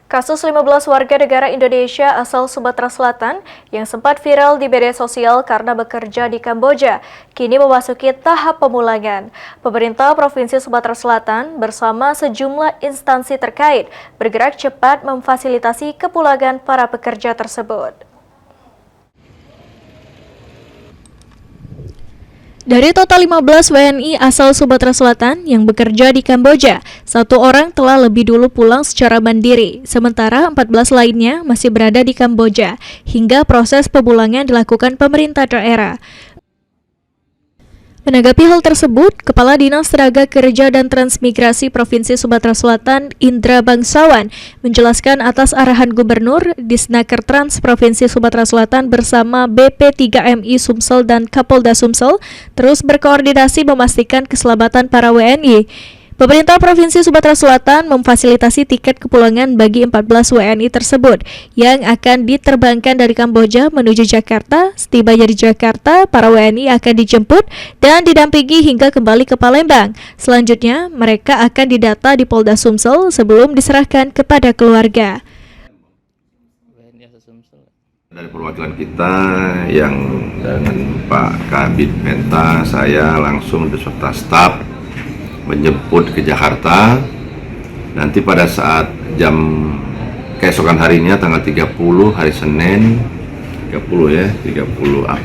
Kasus 15 warga negara Indonesia asal Sumatera Selatan yang sempat viral di media sosial karena bekerja di Kamboja, kini memasuki tahap pemulangan. Pemerintah Provinsi Sumatera Selatan bersama sejumlah instansi terkait bergerak cepat memfasilitasi kepulangan para pekerja tersebut. Dari total 15 WNI asal Sumatera Selatan yang bekerja di Kamboja, 1 orang telah lebih dulu pulang secara mandiri, sementara 14 lainnya masih berada di Kamboja, hingga proses pemulangan dilakukan pemerintah daerah. Menanggapi hal tersebut, Kepala Dinas Tenaga Kerja dan Transmigrasi Provinsi Sumatera Selatan, Indra Bangsawan, menjelaskan atas arahan Gubernur, Disnaker Trans Provinsi Sumatera Selatan bersama BP3MI Sumsel dan Kapolda Sumsel terus berkoordinasi memastikan keselamatan para WNI. Pemerintah Provinsi Sumatera Selatan memfasilitasi tiket kepulangan bagi 14 WNI tersebut yang akan diterbangkan dari Kamboja menuju Jakarta. Setibanya di Jakarta, para WNI akan dijemput dan didampingi hingga kembali ke Palembang. Selanjutnya, mereka akan didata di Polda Sumsel sebelum diserahkan kepada keluarga. Dari perwakilan kita yang dengan Pak Kabid Penta, saya langsung beserta staf menjemput ke Jakarta. Nanti pada saat jam keesokan harinya tanggal 30 hari Senin 30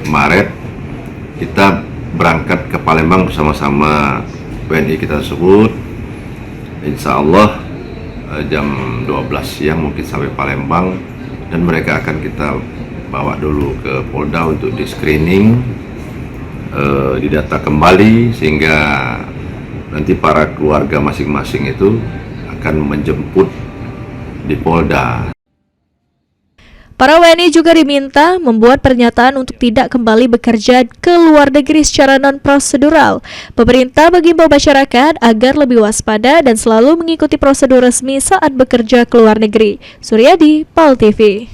Maret kita berangkat ke Palembang bersama-sama WNI kita tersebut. Insya Allah jam 12 siang mungkin sampai Palembang, dan mereka akan kita bawa dulu ke Polda untuk di screening, didata kembali, sehingga nanti para keluarga masing-masing itu akan menjemput di Polda. Para WNI juga diminta membuat pernyataan untuk tidak kembali bekerja ke luar negeri secara non-prosedural. Pemerintah mengimbau masyarakat agar lebih waspada dan selalu mengikuti prosedur resmi saat bekerja ke luar negeri. Suryadi, PAL TV.